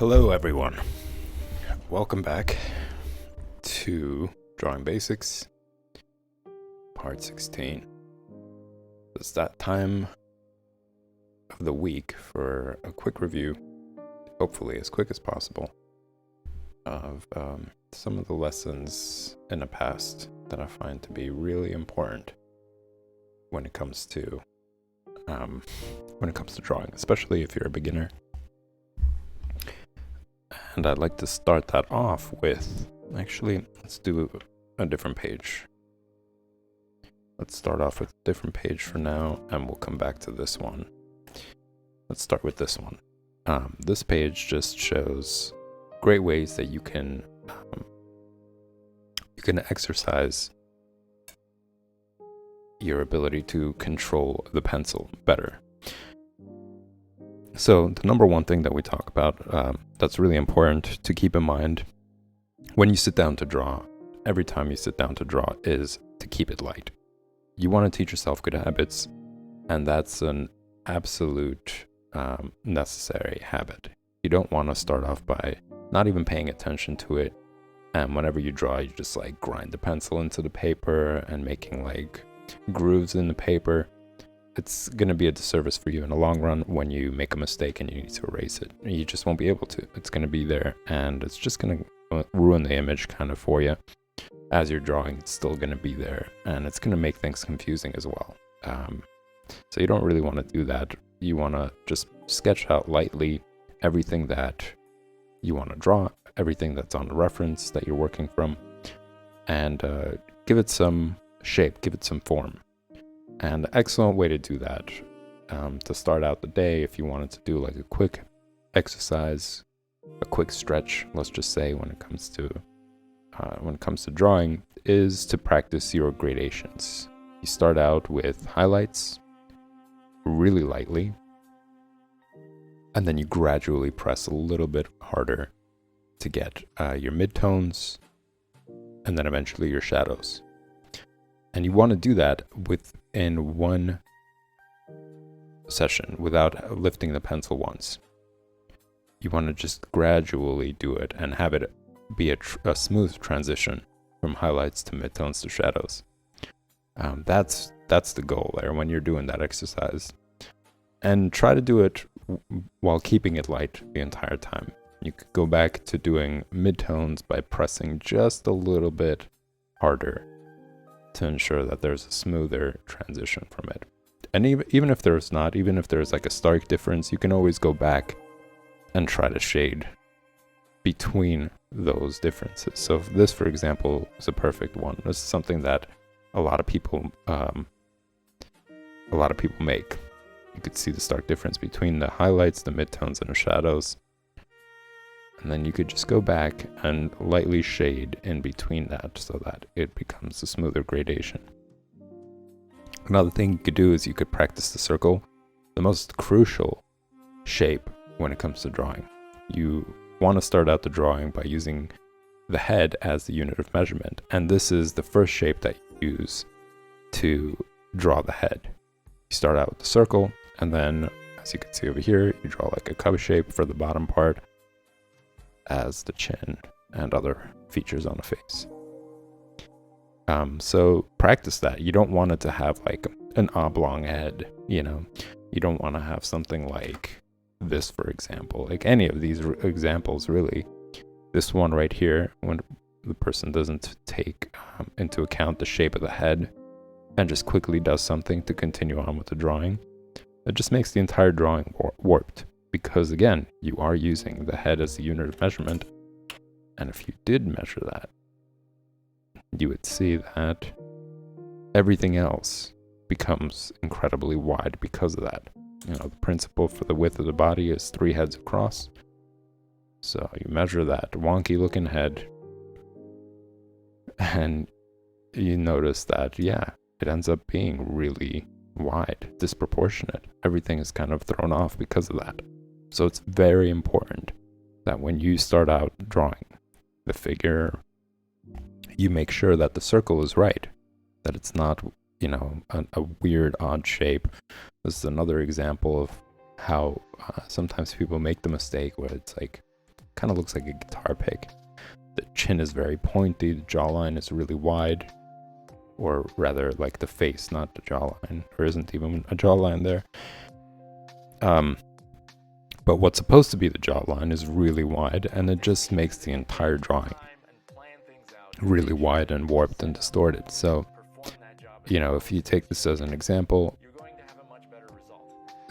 Hello everyone, welcome back to Drawing Basics, part 16. It's that time of the week for a quick review, hopefully as quick as possible, of some of the lessons in the past that I find to be really important when it comes to drawing, especially if you're a beginner. And I'd like to start that off with, actually, let's do a different page. Let's start off with a different page for now, and we'll come back to this one. Let's start with this one. This page just shows great ways that you can exercise your ability to control the pencil better. So the number one thing that we talk about that's really important to keep in mind when you sit down to draw, every time you sit down to draw, is to keep it light. You want to teach yourself good habits, and that's an absolute necessary habit. You don't want to start off by not even paying attention to it, and whenever you draw, you just like grind the pencil into the paper and making like grooves in the paper. It's going to be a disservice for you in the long run when you make a mistake and you need to erase it. You just won't be able to. It's going to be there, and it's just going to ruin the image kind of for you. As you're drawing, it's still going to be there, and it's going to make things confusing as well. So you don't really want to do that. You want to just sketch out lightly everything that you want to draw, everything that's on the reference that you're working from, and give it some shape, give it some form. And an excellent way to do that, to start out the day, if you wanted to do like a quick exercise, a quick stretch, let's just say, when it comes to drawing, is to practice your gradations. You start out with highlights really lightly, and then you gradually press a little bit harder to get your midtones, and then eventually your shadows. And you want to do that within one session without lifting the pencil once. You want to just gradually do it and have it be a smooth transition from highlights to midtones to shadows. That's the goal there when you're doing that exercise. And try to do it while keeping it light the entire time. You could go back to doing midtones by pressing just a little bit harder to ensure that there's a smoother transition from it. And even if there's not, even if there's like a stark difference, you can always go back and try to shade between those differences. So if this, for example, is a perfect one. This is something that a lot of people make. You could see the stark difference between the highlights, the midtones, and the shadows. And then you could just go back and lightly shade in between that so that it becomes a smoother gradation. Another thing you could do is you could practice the circle, the most crucial shape when it comes to drawing. You want to start out the drawing by using the head as the unit of measurement. And this is the first shape that you use to draw the head. You start out with the circle, and then, as you can see over here, you draw like a cup shape for the bottom part, as the chin and other features on the face. So practice that. You don't want it to have like an oblong head, you know. You don't want to have something like this, for example. Like any of these examples, really. This one right here, when the person doesn't take into account the shape of the head and just quickly does something to continue on with the drawing, it just makes the entire drawing warped. Because again, you are using the head as the unit of measurement. And if you did measure that, you would see that everything else becomes incredibly wide because of that. You know, the principle for the width of the body is 3 heads across. So you measure that wonky looking head, and you notice that, yeah, it ends up being really wide, disproportionate. Everything is kind of thrown off because of that. So it's very important that when you start out drawing the figure, you make sure that the circle is right, that it's not, you know, a weird, odd shape. This is another example of how sometimes people make the mistake where it's like kind of looks like a guitar pick. The chin is very pointy, the jawline is really wide, or rather like the face, not the jawline. There isn't even a jawline there. But what's supposed to be the jawline is really wide, and it just makes the entire drawing really wide and warped and distorted. So, if you take this as an example,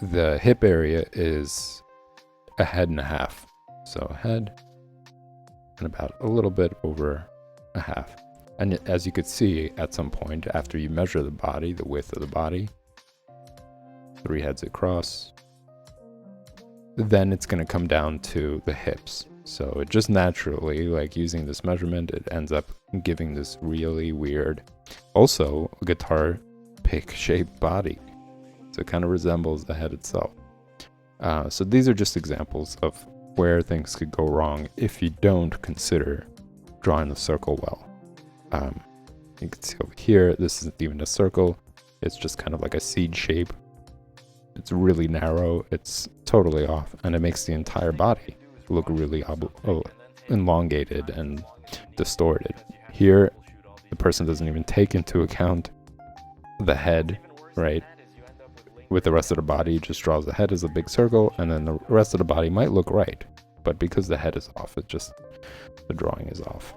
the hip area is a head and a half. So a head and about a little bit over a half. And as you could see, at some point after you measure the body, the width of the body, 3 heads across, then it's going to come down to the hips. So it just naturally, like using this measurement, it ends up giving this really weird, also guitar pick shaped body. So it kind of resembles the head itself. So these are just examples of where things could go wrong if you don't consider drawing the circle well. You can see over here, this isn't even a circle. It's just kind of like a seed shape. It's really narrow. It's totally off, and it makes the entire body look really elongated and distorted. Here, the person doesn't even take into account the head, right? With the rest of the body, just draws the head as a big circle, and then the rest of the body might look right, but because the head is off, the drawing is off.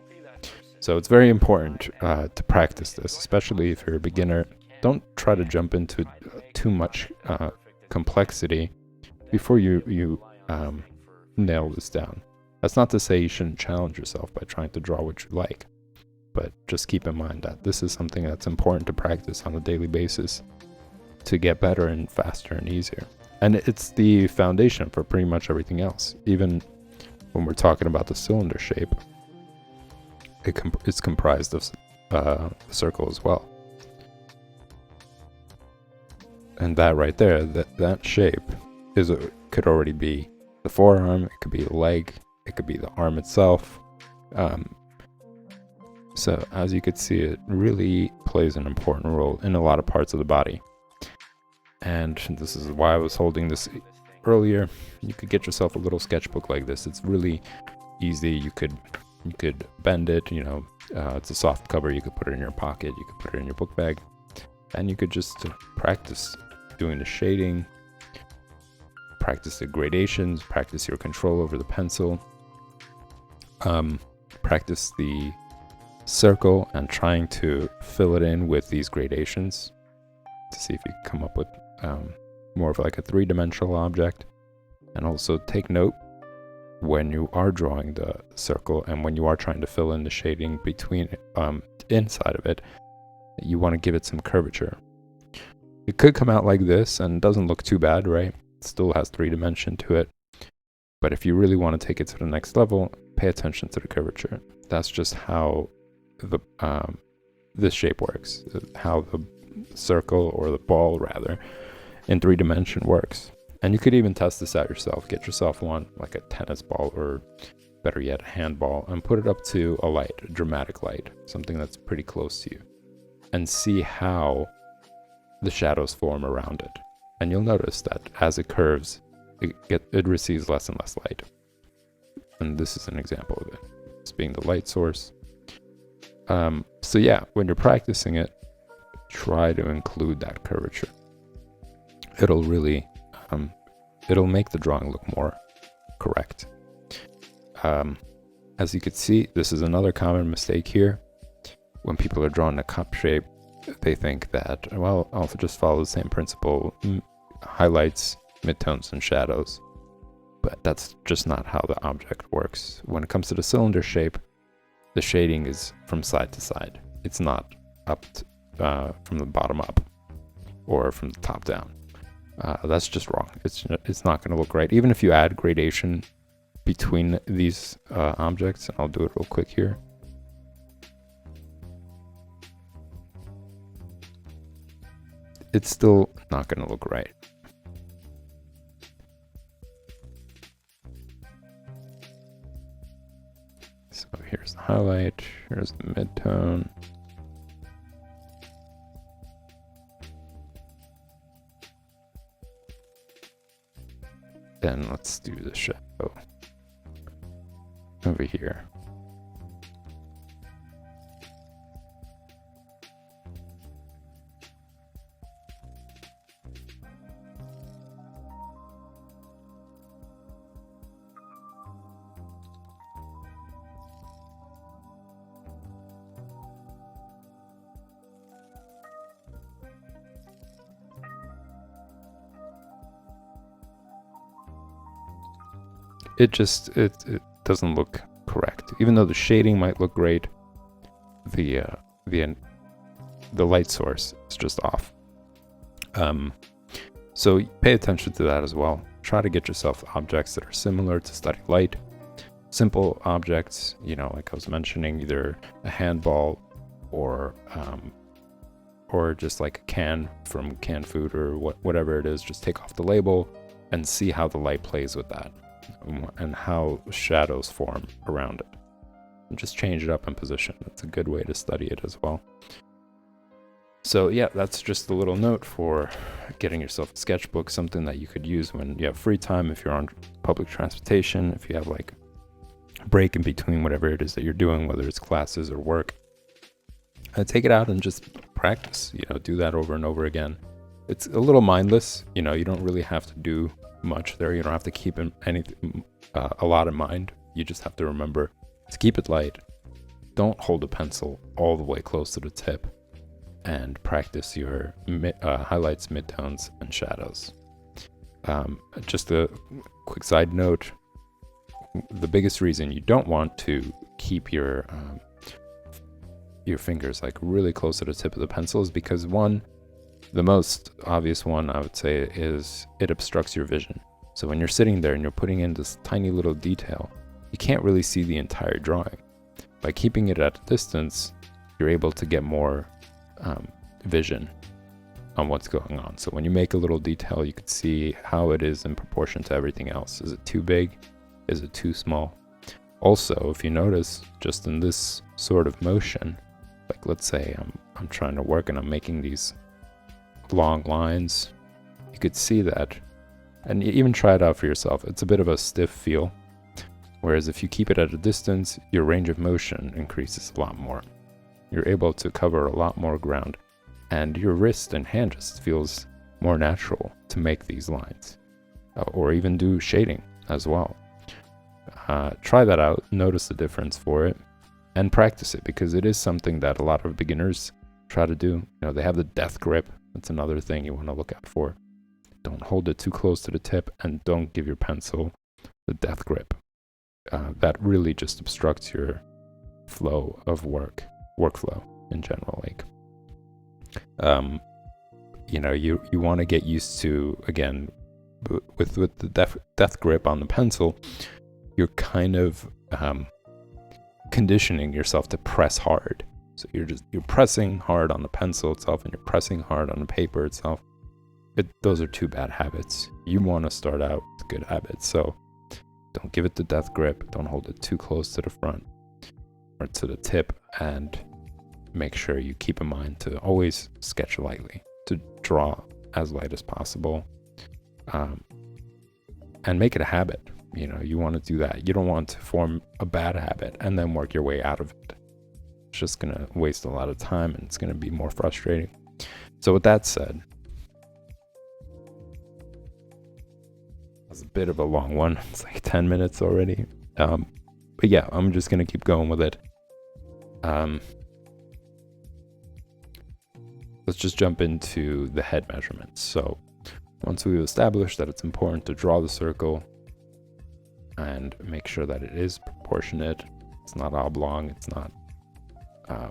So it's very important to practice this, especially if you're a beginner. Don't try to jump into too much complexity before you nail this down. That's not to say you shouldn't challenge yourself by trying to draw what you like, but just keep in mind that this is something that's important to practice on a daily basis to get better and faster and easier. And it's the foundation for pretty much everything else. Even when we're talking about the cylinder shape, it's comprised of the circle as well. And that right there, that shape could already be the forearm, it could be the leg, it could be the arm itself. So as you could see, it really plays an important role in a lot of parts of the body. And this is why I was holding this earlier. You could get yourself a little sketchbook like this. It's really easy. You could bend it, it's a soft cover. You could put it in your pocket, you could put it in your book bag, and you could just practice doing the shading, practice the gradations, practice your control over the pencil, practice the circle and trying to fill it in with these gradations to see if you can come up with more of like a 3-dimensional object. And also take note when you are drawing the circle and when you are trying to fill in the shading between inside of it, you want to give it some curvature. It could come out like this and doesn't look too bad, right? It still has 3 dimension to it. But if you really want to take it to the next level, pay attention to the curvature. That's just how this shape works, how the circle, or the ball rather, in 3 dimension works. And you could even test this out yourself. Get yourself one, like a tennis ball, or better yet, a handball, and put it up to a light, a dramatic light, something that's pretty close to you, and see how the shadows form around it. And you'll notice that as it curves, it receives less and less light. And this is an example of it. It's being the light source. So yeah, when you're practicing it, try to include that curvature. It'll really, it'll make the drawing look more correct. As you can see, this is another common mistake here. When people are drawing a cup shape, they think that, well, I'll just follow the same principle, highlights, midtones, and shadows. But that's just not how the object works. When it comes to the cylinder shape, the shading is from side to side. It's not up from the bottom up or from the top down. That's just wrong. It's not going to look right. Even if you add gradation between these objects, and I'll do it real quick here. It's still not going to look right. So here's the highlight, here's the midtone. Then let's do the shadow. over here. It doesn't look correct. Even though the shading might look great, the light source is just off. So pay attention to that as well. Try to get yourself objects that are similar to study light. Simple objects, like I was mentioning, either a handball or just like a can from canned food or whatever it is. Just take off the label and see how the light plays with that and how shadows form around it. And just change it up in position. That's a good way to study it as well. So yeah, that's just a little note for getting yourself a sketchbook, something that you could use when you have free time, if you're on public transportation, if you have like a break in between whatever it is that you're doing, whether it's classes or work. Take it out and just practice, do that over and over again. It's a little mindless, you don't really have to do much there. You don't have to keep anything a lot in mind. You just have to remember to keep it light. Don't hold a pencil all the way close to the tip, and practice your highlights, midtones, and shadows. Just a quick side note, the biggest reason you don't want to keep your fingers like really close to the tip of the pencil is because the most obvious one I would say is it obstructs your vision. So when you're sitting there and you're putting in this tiny little detail, you can't really see the entire drawing. By keeping it at a distance, you're able to get more vision on what's going on. So when you make a little detail, you can see how it is in proportion to everything else. Is it too big? Is it too small? Also, if you notice, just in this sort of motion, like let's say I'm trying to work and I'm making these long lines, you could see that, and even try it out for yourself. It's a bit of a stiff feel, whereas if you keep it at a distance, your range of motion increases a lot more. You're able to cover a lot more ground, and your wrist and hand just feels more natural to make these lines, or even do shading as well. Try that out, notice the difference for it, and practice it, because it is something that a lot of beginners try to do. They have the death grip. That's another thing you want to look out for. Don't hold it too close to the tip, and don't give your pencil the death grip. That really just obstructs your flow of workflow in general. Like, you want to get used to, again, with the death grip on the pencil, you're kind of conditioning yourself to press hard. So you're pressing hard on the pencil itself, and you're pressing hard on the paper itself. Those are two bad habits. You want to start out with good habits. So don't give it the death grip. Don't hold it too close to the front or to the tip, and make sure you keep in mind to always sketch lightly, to draw as light as possible, and make it a habit. You want to do that. You don't want to form a bad habit and then work your way out of it. It's just going to waste a lot of time, and it's going to be more frustrating. So with that said, that's a bit of a long one. It's like 10 minutes already. But yeah, I'm just going to keep going with it. Let's just jump into the head measurements. So once we've established that it's important to draw the circle and make sure that it is proportionate, it's not oblong, it's not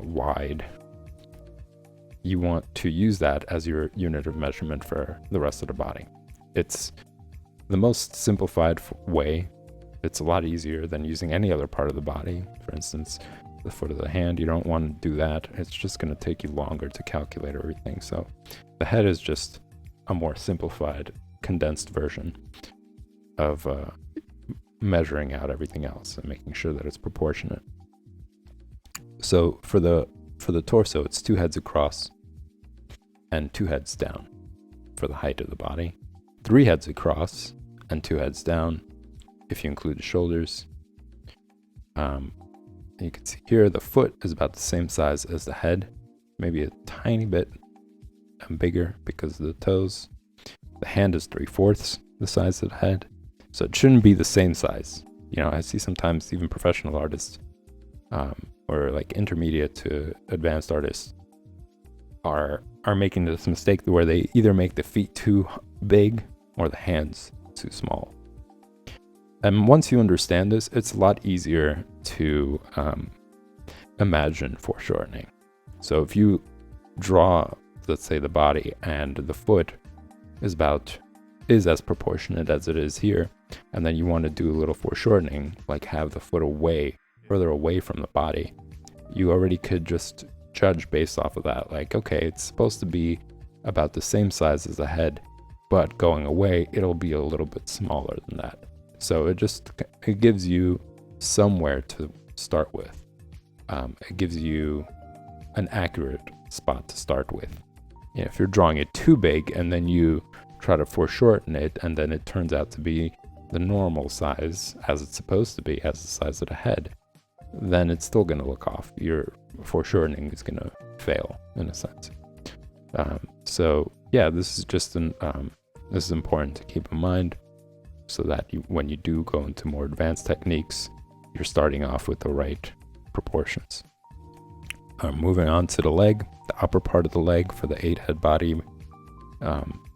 wide, you want to use that as your unit of measurement for the rest of the body. It's the most simplified way. It's a lot easier than using any other part of the body. For instance, the foot of the hand, you don't want to do that. It's just going to take you longer to calculate everything. So the head is just a more simplified, condensed version of measuring out everything else and making sure that it's proportionate. So for the torso, it's 2 heads across and 2 heads down for the height of the body. 3 heads across and 2 heads down if you include the shoulders. You can see here the foot is about the same size as the head, maybe a tiny bit bigger because of the toes. The hand is 3/4 the size of the head, so it shouldn't be the same size. You know, I see sometimes even professional artists, or like intermediate to advanced artists, are making this mistake where they either make the feet too big or the hands too small. And once you understand this, it's a lot easier to imagine foreshortening. So if you draw, let's say, the body and the foot is as proportionate as it is here, and then you want to do a little foreshortening, like have the foot further away from the body, you already could just judge based off of that. Like, okay, it's supposed to be about the same size as the head, but going away, it'll be a little bit smaller than that. So it gives you somewhere to start with. It gives you an accurate spot to start with. You know, if you're drawing it too big and then you try to foreshorten it and then it turns out to be the normal size as it's supposed to be, as the size of the head, then it's still going to look off. Your foreshortening is going to fail in a sense. So yeah, this is just this is important to keep in mind, so that when you do go into more advanced techniques, you're starting off with the right proportions. Moving on to the leg, the upper part of the leg for the 8-head body,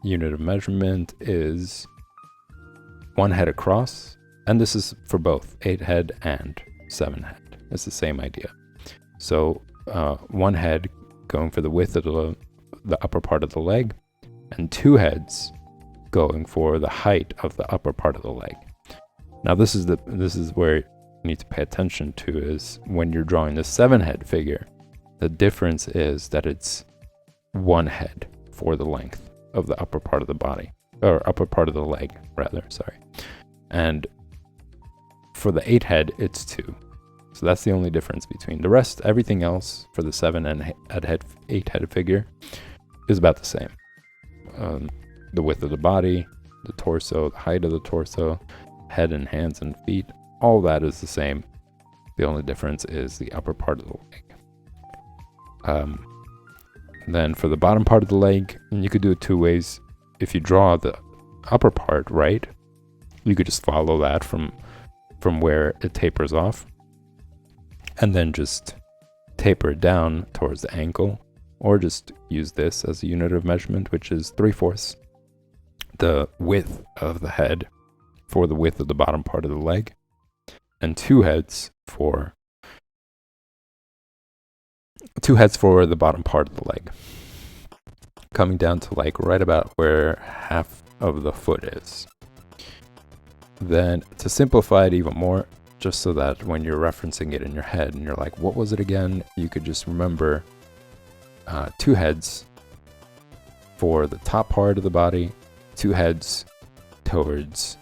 unit of measurement is 1 head across, and this is for both 8-head and 7-head. It's the same idea. So 1 head going for the width of the upper part of the leg, and 2 heads going for the height of the upper part of the leg. Now this is where you need to pay attention to, is when you're drawing the 7-head figure, the difference is that it's 1 head for the length of the upper part of the body, or upper part of the leg rather, sorry. And for the 8-head, it's 2. So that's the only difference between the rest. Everything else for the 7 and 8-head figure is about the same. The width of the body, the torso, the height of the torso, head and hands and feet, all that is the same. The only difference is the upper part of the leg. Then for the bottom part of the leg, and you could do it 2 ways. If you draw the upper part right, you could just follow that from where it tapers off, and then just taper it down towards the ankle, or just use this as a unit of measurement, which is 3/4 the width of the head for the width of the bottom part of the leg, and 2 heads for the bottom part of the leg, coming down to like right about where half of the foot is. Then to simplify it even more, just so that when you're referencing it in your head and you're like, what was it again? You could just remember 2 heads for the top part of the body, 2 heads towards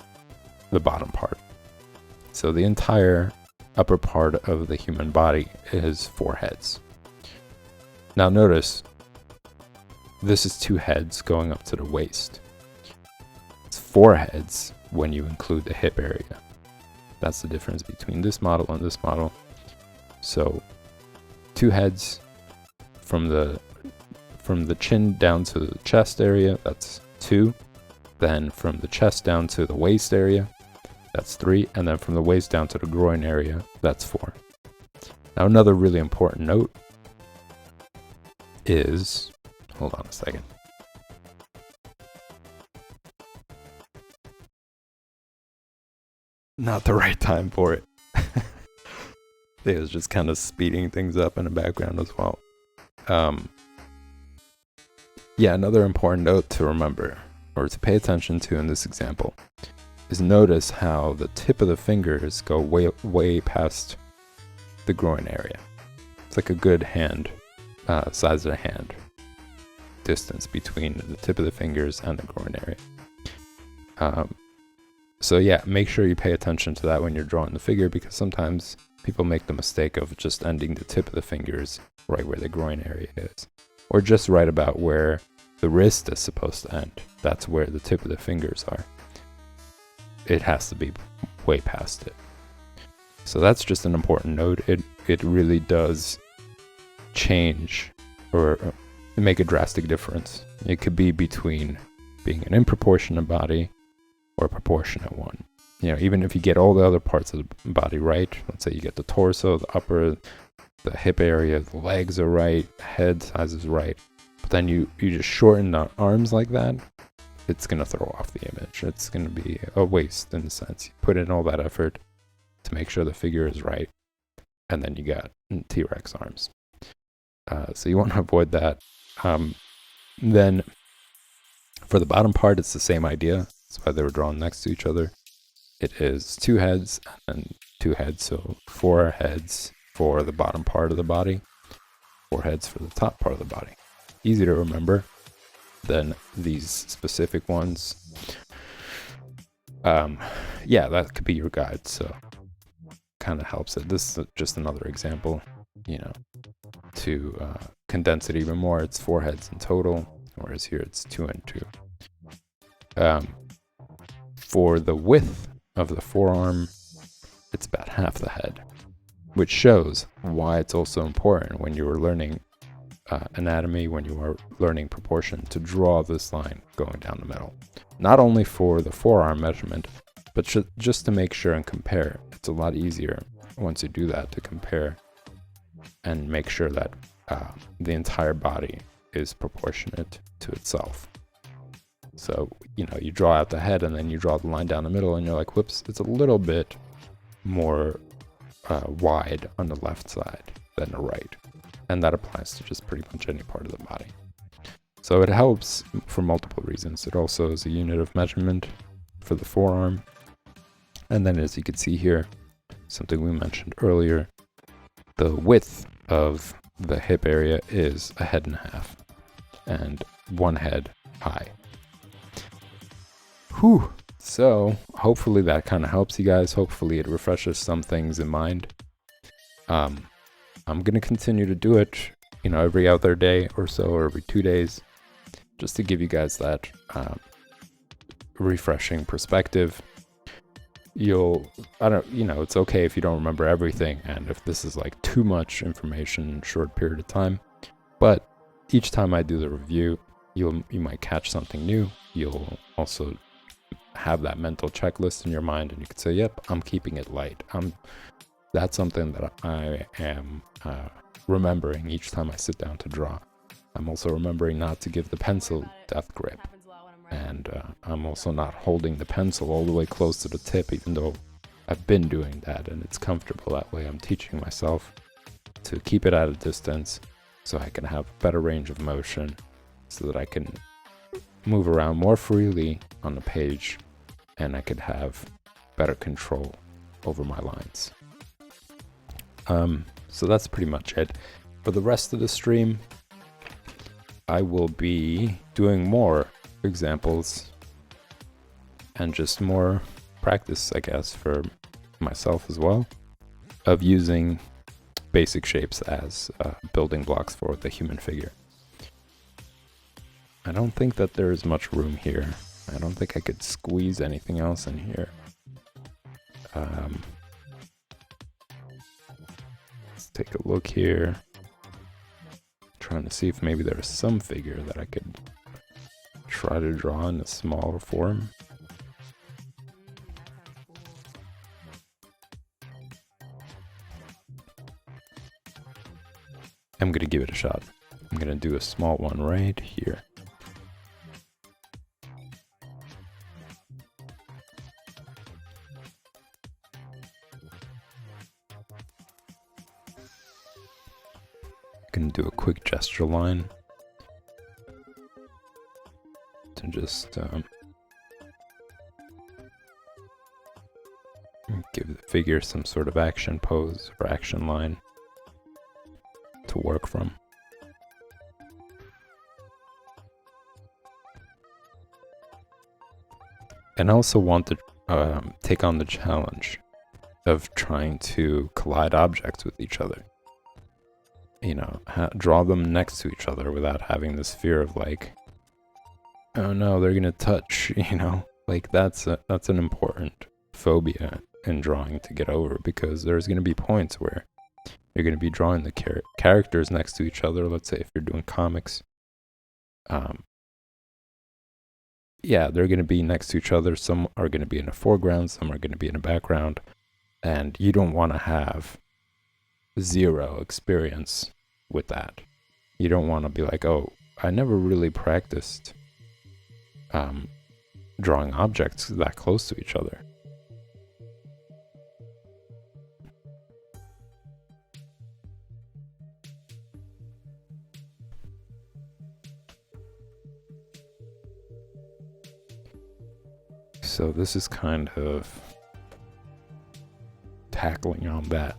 the bottom part. So the entire upper part of the human body is 4 heads. Now notice, this is 2 heads going up to the waist. It's 4 heads when you include the hip area. That's the difference between this model and this model. So 2 heads from the chin down to the chest area, that's 2. Then from the chest down to the waist area, that's 3. And then from the waist down to the groin area, that's 4. Now another really important note is, hold on a second. Not the right time for it. It was just kind of speeding things up in the background as well. Yeah, another important note to remember, or to pay attention to in this example, is notice how the tip of the fingers go way past the groin area. It's like a good hand, size of a hand distance between the tip of the fingers and the groin area. So yeah, make sure you pay attention to that when you're drawing the figure, because sometimes people make the mistake of just ending the tip of the fingers right where the groin area is, or just right about where the wrist is supposed to end. That's where the tip of the fingers are. It has to be way past it. So that's just an important note. It really does change or make a drastic difference. It could be between being an improportionate body or a proportionate one. Even if you get all the other parts of the body right, let's say you get the torso, the upper, the hip area, the legs are right, head size is right, but then you just shorten the arms like that, it's going to throw off the image. It's going to be a waste in a sense. You put in all that effort to make sure the figure is right, and then you got T-Rex arms. So you want to avoid that. Then for the bottom part, it's the same idea. That's why they were drawn next to each other. It is 2 heads and 2 heads, so 4 heads for the bottom part of the body, 4 heads for the top part of the body. Easy to remember than these specific ones. Yeah, that could be your guide, so kind of helps it. This is just another example, to condense it even more. It's 4 heads in total, whereas here it's 2 and 2. For the width of the forearm, it's about half the head, which shows why it's also important when you are learning anatomy, when you are learning proportion, to draw this line going down the middle. Not only for the forearm measurement, but just to make sure and compare. It's a lot easier once you do that to compare and make sure that the entire body is proportionate to itself. So, you draw out the head and then you draw the line down the middle and you're like, whoops, it's a little bit more wide on the left side than the right. And that applies to just pretty much any part of the body. So it helps for multiple reasons. It also is a unit of measurement for the forearm. And then as you can see here, something we mentioned earlier, the width of the hip area is 1.5 heads and 1 head high. Whew. So hopefully that kind of helps you guys. Hopefully it refreshes some things in mind. I'm going to continue to do it, every other day or so, or every 2 days, just to give you guys that refreshing perspective. It's okay if you don't remember everything, and if this is like too much information in a short period of time, but each time I do the review, you might catch something new. You'll also have that mental checklist in your mind, and you can say, yep, I'm keeping it light. That's something that I am remembering each time I sit down to draw. I'm also remembering not to give the pencil death grip, and I'm also not holding the pencil all the way close to the tip, even though I've been doing that and it's comfortable that way. I'm teaching myself to keep it at a distance so I can have better range of motion, so that I can move around more freely on the page and I could have better control over my lines. So that's pretty much it. For the rest of the stream, I will be doing more examples and just more practice, I guess, for myself as well, of using basic shapes as building blocks for the human figure. I don't think that there is much room here. I don't think I could squeeze anything else in here. Let's take a look here. Trying to see if maybe there's some figure that I could try to draw in a smaller form. I'm gonna give it a shot. I'm gonna do a small one right here. Gonna do a quick gesture line to just give the figure some sort of action pose or action line to work from. And I also want to take on the challenge of trying to collide objects with each other. Draw them next to each other without having this fear of like, oh no, they're gonna touch, like that's an important phobia in drawing to get over, because there's going to be points where you're going to be drawing the characters next to each other. Let's say if you're doing comics, yeah, they're going to be next to each other. Some are going to be in the foreground, some are going to be in the background, and you don't want to have zero experience with that. You don't want to be like, oh, I never really practiced drawing objects that close to each other. So this is kind of tackling on that.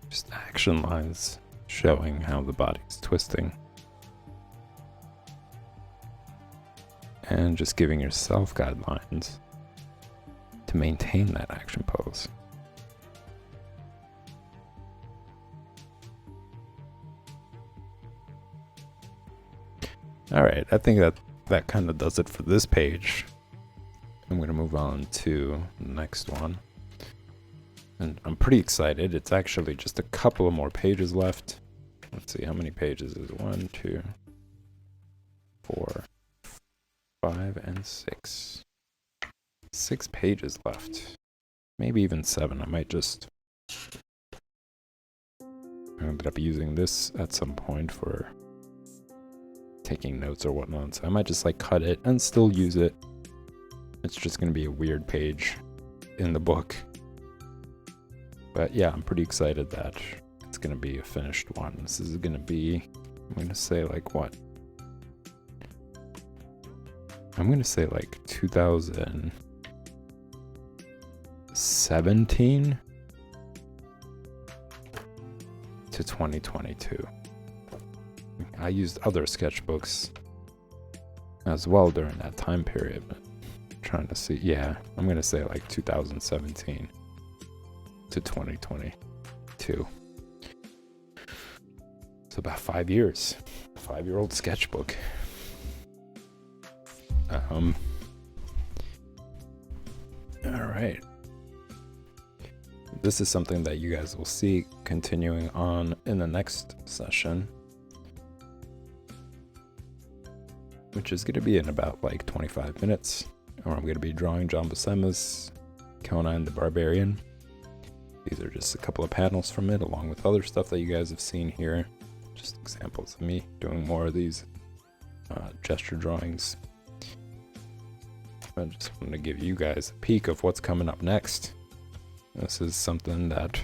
Just action lines showing how the body's twisting. And just giving yourself guidelines to maintain that action pose. Alright, I think that kind of does it for this page. I'm going to move on to the next one. And I'm pretty excited. It's actually just a couple of more pages left. Let's see, how many pages is it? 1, 2, 4, 5, and 6. 6 pages left. Maybe even 7. I might just... I ended up using this at some point for taking notes or whatnot. So I might just like cut it and still use it. It's just going to be a weird page in the book. But yeah, I'm pretty excited that it's going to be a finished one. This is going to be, I'm going to say like what? I'm going to say like 2017 to 2022. I used other sketchbooks as well during that time period, but I'm trying to see. Yeah, I'm going to say like 2017. To 2022. So about 5 years. 5-year-old sketchbook. Alright. This is something that you guys will see continuing on in the next session, which is going to be in about like 25 minutes, where I'm going to be drawing John Buscema's Conan the Barbarian. These are just a couple of panels from it, along with other stuff that you guys have seen here. Just examples of me doing more of these gesture drawings. I just wanted to give you guys a peek of what's coming up next. This is something that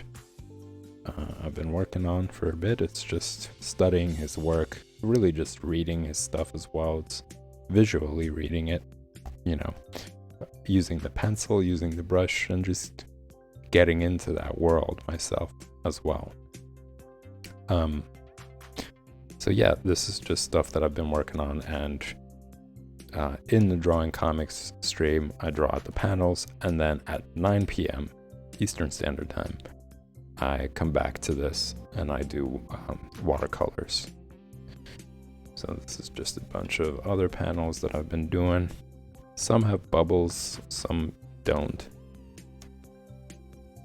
I've been working on for a bit. It's just studying his work, really just reading his stuff as well. It's visually reading it, you know, using the pencil, using the brush, and just getting into that world myself as well. So yeah, this is just stuff that I've been working on, and in the Drawing Comics stream, I draw out the panels, and then at 9 p.m. Eastern Standard Time, I come back to this and I do watercolors. So this is just a bunch of other panels that I've been doing. Some have bubbles, some don't.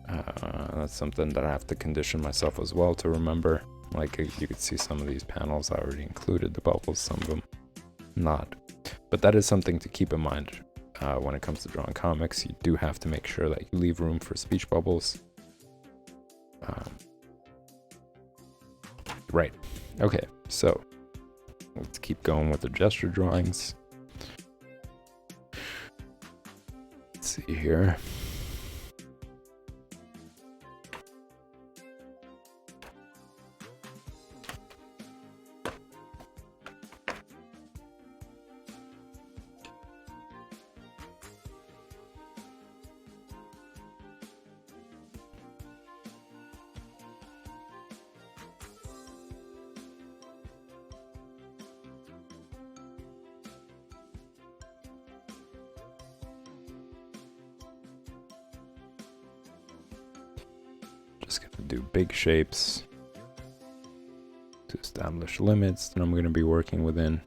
That's something that I have to condition myself as well to remember. Like you could see some of these panels, I already included the bubbles, some of them not. But that is something to keep in mind when it comes to drawing comics. You do have to make sure that you leave room for speech bubbles. Right. Okay, so let's keep going with the gesture drawings. Let's see here. Just gonna do big shapes to establish limits that I'm gonna be working within.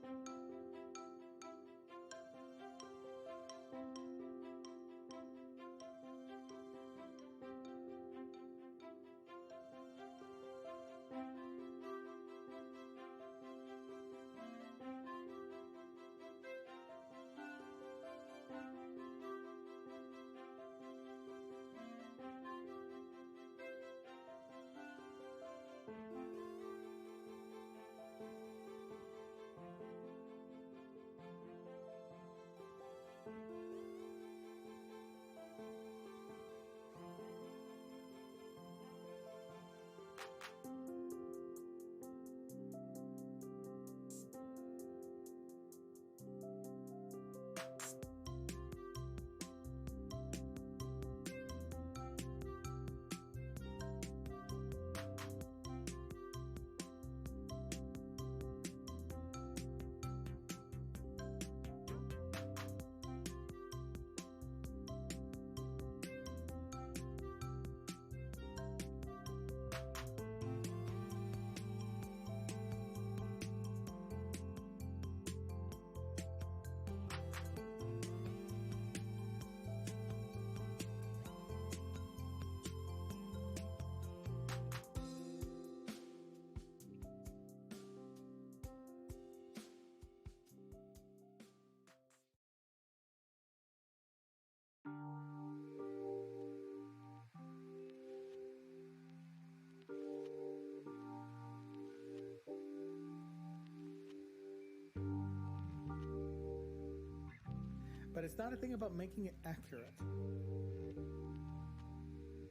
But it's not a thing about making it accurate.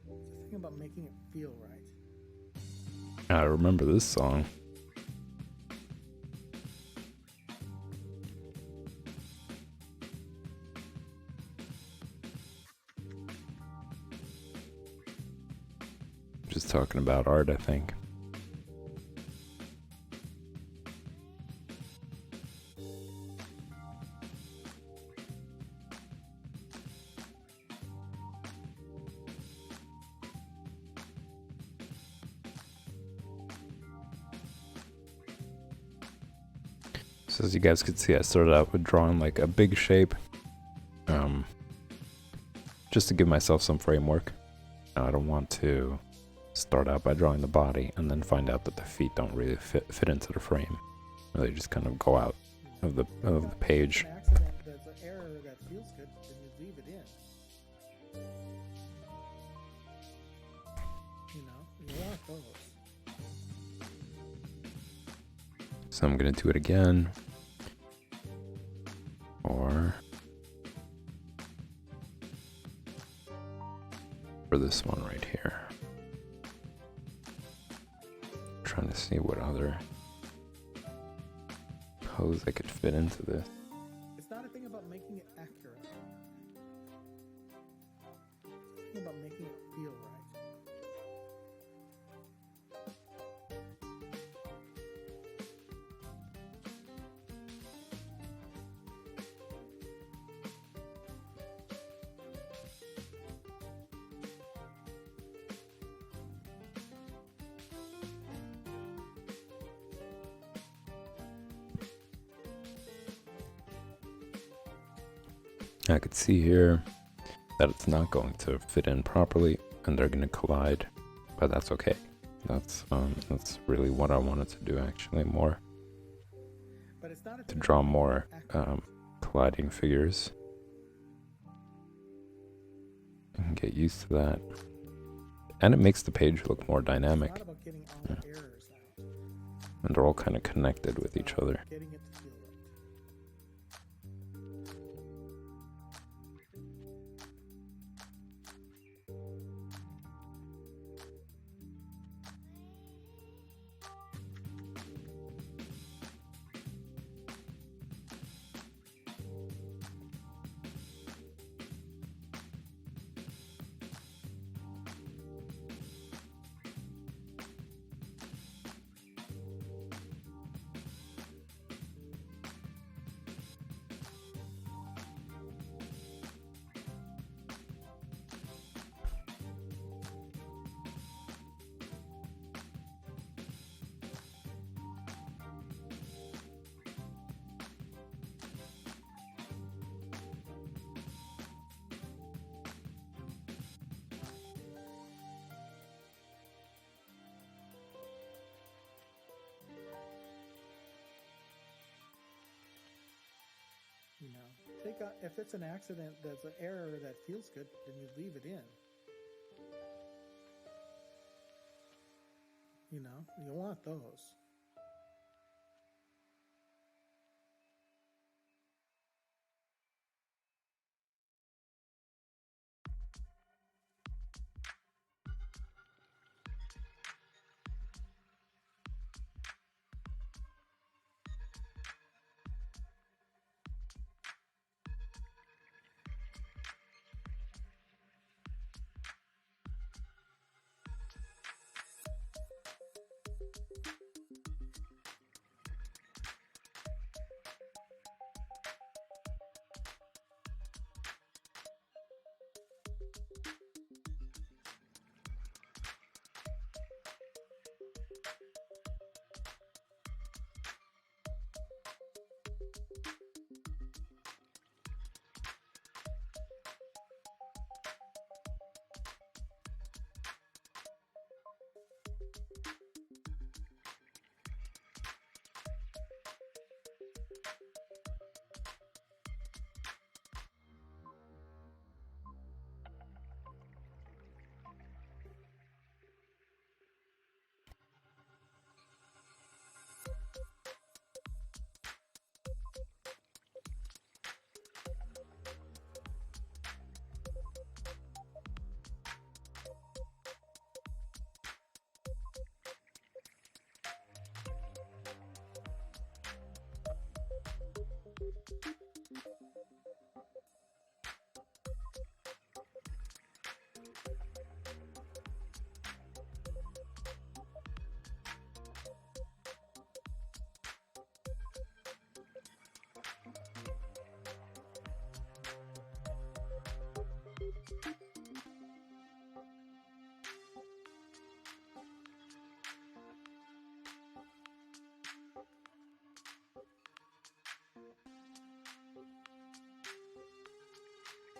It's a thing about making it feel right. I remember this song. Just talking about art, I think. So as you guys could see, I started out with drawing like a big shape, just to give myself some framework. I don't want to start out by drawing the body and then find out that the feet don't really fit into the frame. They just kind of go out of the page. An accident that's an error that feels good, then you leave it in. You know, you want those. So I'm gonna do it again. Or for this one right here. Trying to see what other pose I could fit into this. It's not a thing about making it accurate. It's a thing about making it feel right. I could see here that it's not going to fit in properly and they're going to collide, but that's okay. That's really what I wanted to do, actually, more But it's not to draw more colliding figures. You can get used to that, and it makes the page look more dynamic. It's not about getting all the errors out. And they're all kind of connected with each other. Getting it to feel right. You know, take out, if it's an accident that's an error that feels good, then you leave it in. You know, you want those.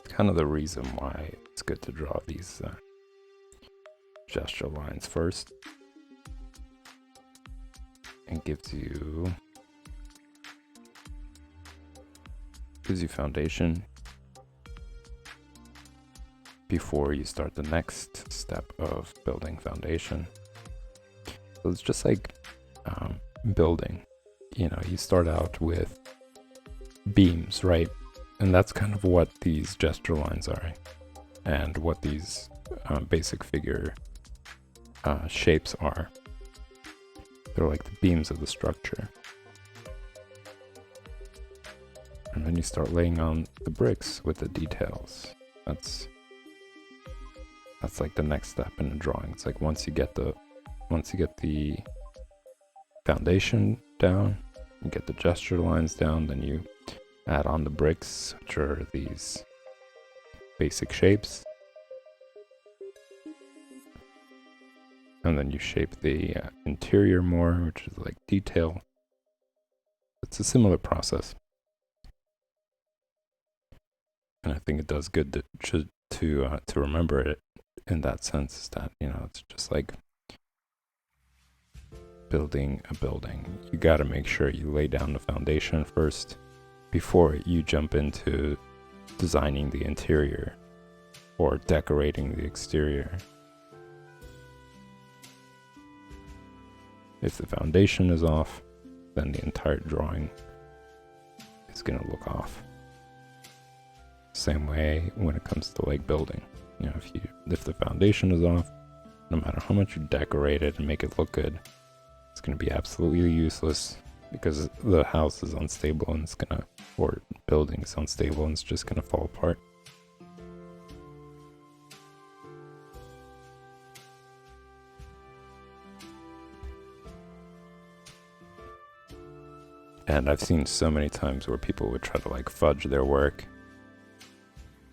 Kind of the reason why it's good to draw these gesture lines first. It gives you foundation before you start the next step of building foundation. So it's just like building. You know, you start out with beams, right? And that's kind of what these gesture lines are, and what these basic figure shapes are. They're like the beams of the structure. And then you start laying on the bricks with the details. That's like the next step in the drawing. It's like once you get the foundation down, you get the gesture lines down, then you add on the bricks, which are these basic shapes. And then you shape the interior more, which is like detail. It's a similar process. And I think it does good to remember it in that sense, that, you know, it's just like building a building. You got to make sure you lay down the foundation first before you jump into designing the interior or decorating the exterior. If the foundation is off, then the entire drawing is going to look off. Same way when it comes to like building. You know, if the foundation is off, no matter how much you decorate it and make it look good, it's going to be absolutely useless, because the house is unstable and or building is unstable and it's just going to fall apart. And I've seen so many times where people would try to like fudge their work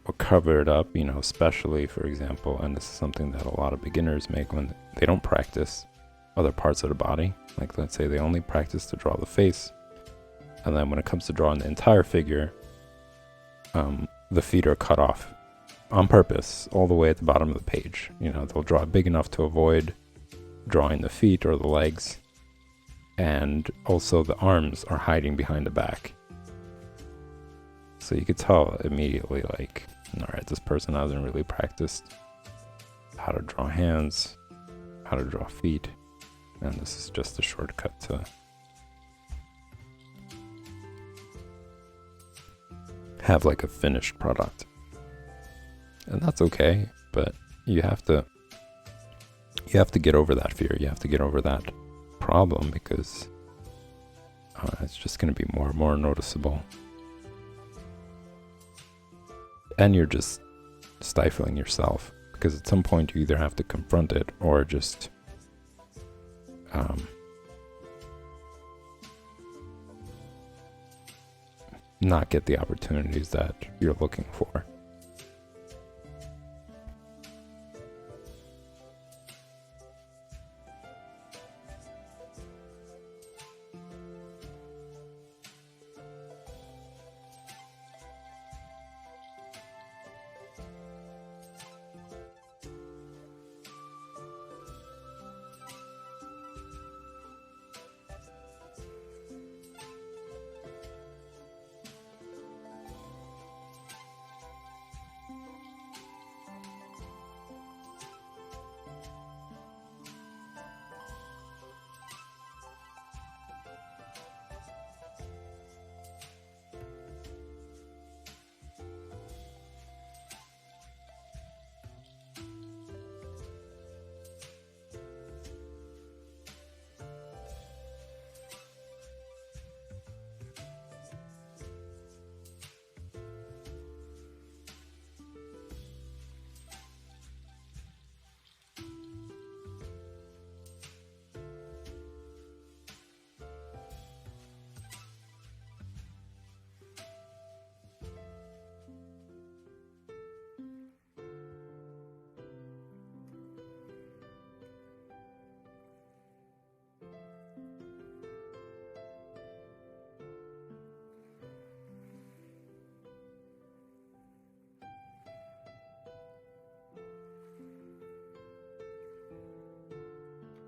or cover it up, you know, especially, for example, and this is something that a lot of beginners make when they don't practice other parts of the body. Like, let's say they only practice to draw the face, and then when it comes to drawing the entire figure, the feet are cut off on purpose all the way at the bottom of the page. You know, they'll draw big enough to avoid drawing the feet or the legs, and also the arms are hiding behind the back. So you could tell immediately, like, all right, this person hasn't really practiced how to draw hands, how to draw feet, and this is just a shortcut to have like a finished product. And that's okay, but you have to get over that fear. You have to get over that problem, because it's just going to be more and more noticeable, and you're just stifling yourself, because at some point you either have to confront it or just not get the opportunities that you're looking for.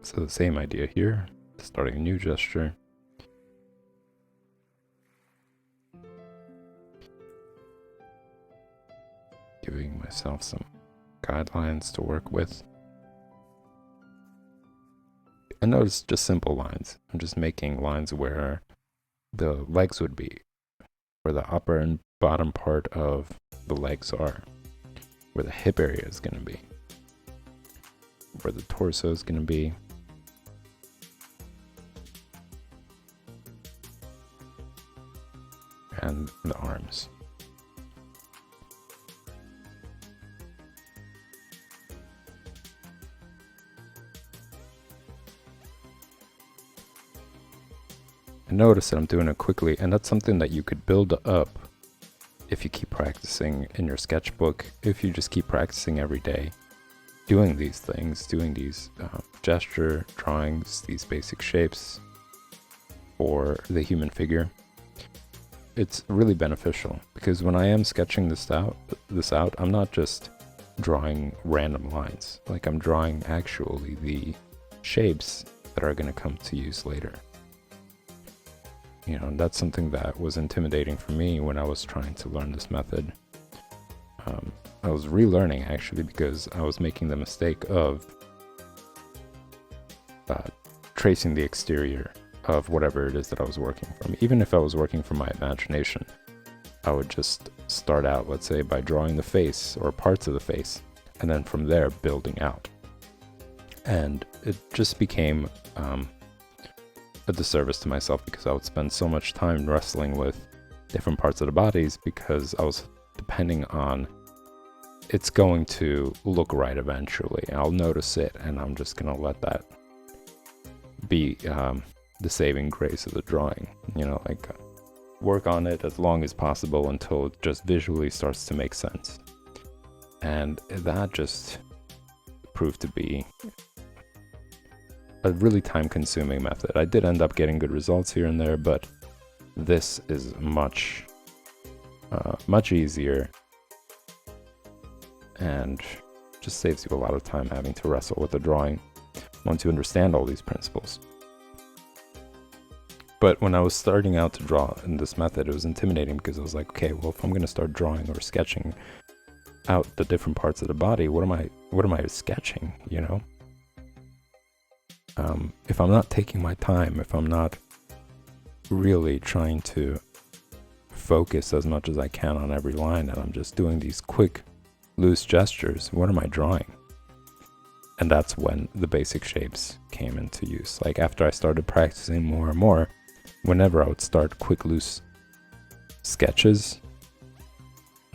So the same idea here, starting a new gesture. Giving myself some guidelines to work with. And notice just simple lines. I'm just making lines where the legs would be, where the upper and bottom part of the legs are, where the hip area is going to be, where the torso is going to be, and the arms. And notice that I'm doing it quickly, and that's something that you could build up if you keep practicing in your sketchbook, if you just keep practicing every day, doing these things, doing these gesture drawings, these basic shapes for the human figure. it's really beneficial, because when I am sketching this out, I'm not just drawing random lines. Like, I'm drawing actually the shapes that are going to come to use later. You know, that's something that was intimidating for me when I was trying to learn this method. I was relearning, actually, because I was making the mistake of tracing the exterior of whatever it is that I was working from. Even if I was working from my imagination, I would just start out, let's say, by drawing the face or parts of the face, and then from there building out. And it just became a disservice to myself, because I would spend so much time wrestling with different parts of the bodies, because I was depending on it's going to look right eventually. I'll notice it, and I'm just going to let that be the saving grace of the drawing. You know, like, work on it as long as possible until it just visually starts to make sense. And that just proved to be a really time-consuming method. I did end up getting good results here and there, but this is much easier, and just saves you a lot of time having to wrestle with the drawing once you understand all these principles. But when I was starting out to draw in this method, it was intimidating, because I was like, okay, well, if I'm going to start drawing or sketching out the different parts of the body, what am I sketching, you know? If I'm not taking my time, if I'm not really trying to focus as much as I can on every line, and I'm just doing these quick, loose gestures, what am I drawing? And that's when the basic shapes came into use. Like, after I started practicing more and more, whenever I would start quick, loose sketches,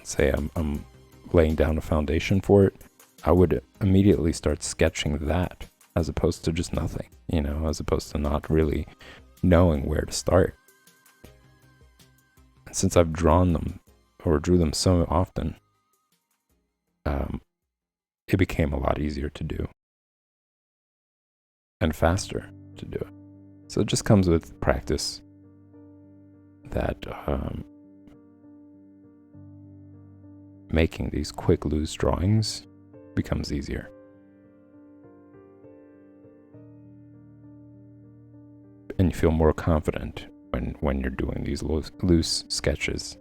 say I'm laying down a foundation for it, I would immediately start sketching that, as opposed to just nothing, you know, as opposed to not really knowing where to start. And since I've drawn them, or drew them so often, it became a lot easier to do, and faster to do it. So it just comes with practice that making these quick, loose drawings becomes easier. And you feel more confident when you're doing these loose sketches.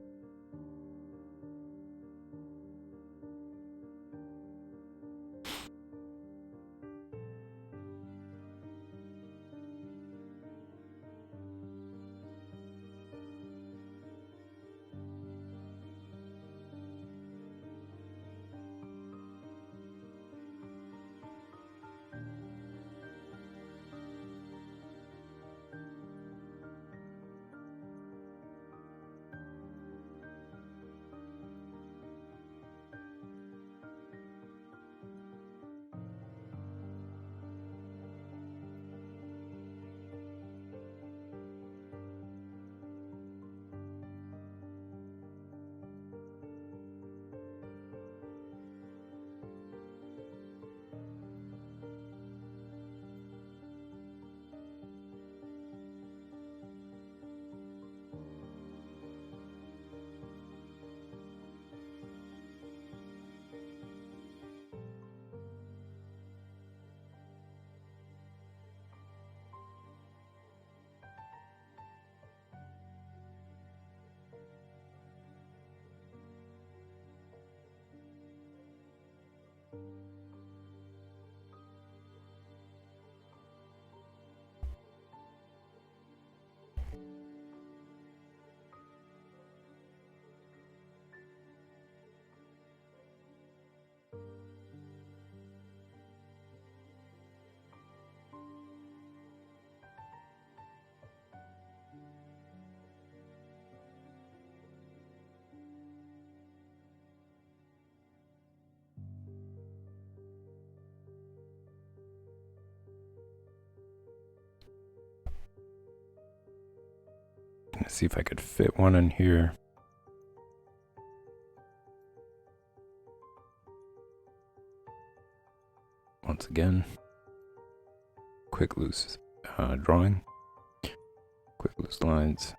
Let's see if I could fit one in here. Once again, quick loose drawing, quick loose lines.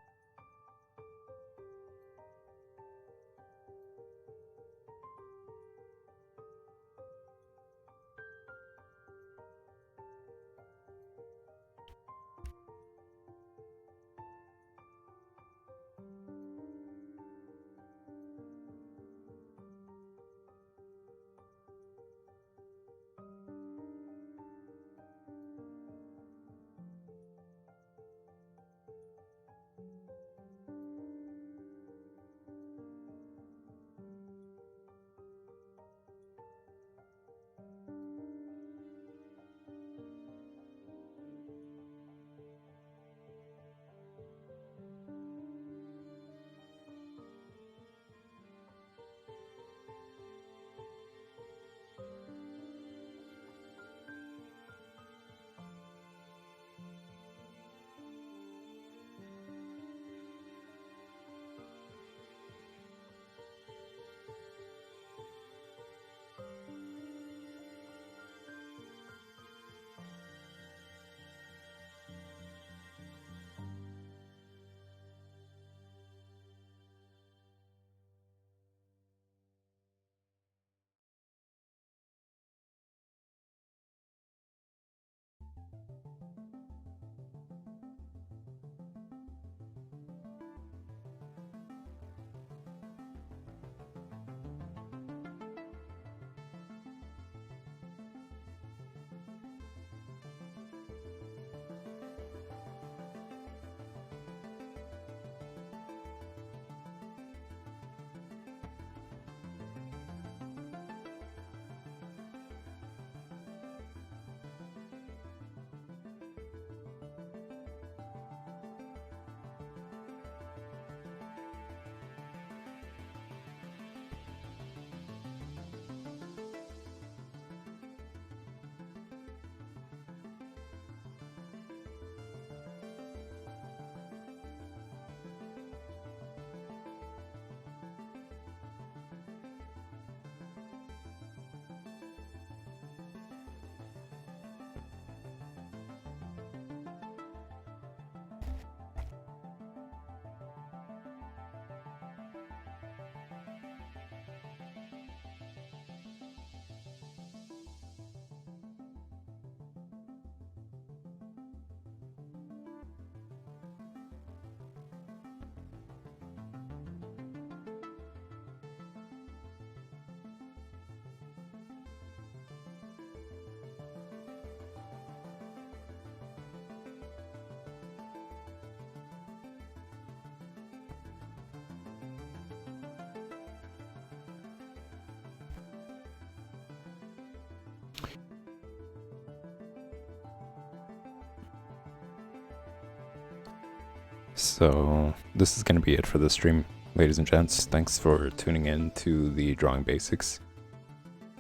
So this is going to be it for the stream, ladies and gents. Thanks for tuning in to the Drawing Basics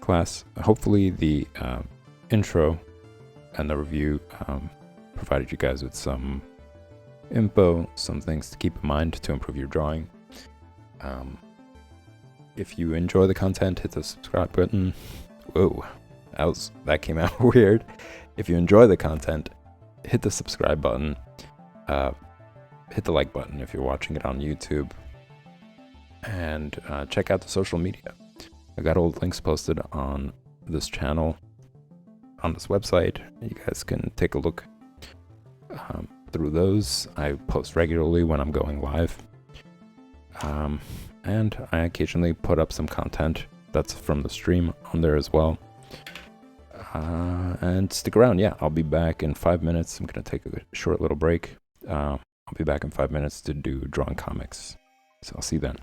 class. Hopefully the intro and the review provided you guys with some info, some things to keep in mind to improve your drawing. If you enjoy the content, hit the subscribe button. Whoa, that came out weird. If you enjoy the content, hit the subscribe button. Hit the like button if you're watching it on YouTube. And check out the social media. I got all the links posted on this channel, on this website. You guys can take a look through those. I post regularly when I'm going live. And I occasionally put up some content that's from the stream on there as well. And stick around. Yeah, I'll be back in 5 minutes. I'm going to take a short little break. I'll be back in 5 minutes to do drawing comics. So I'll see you then.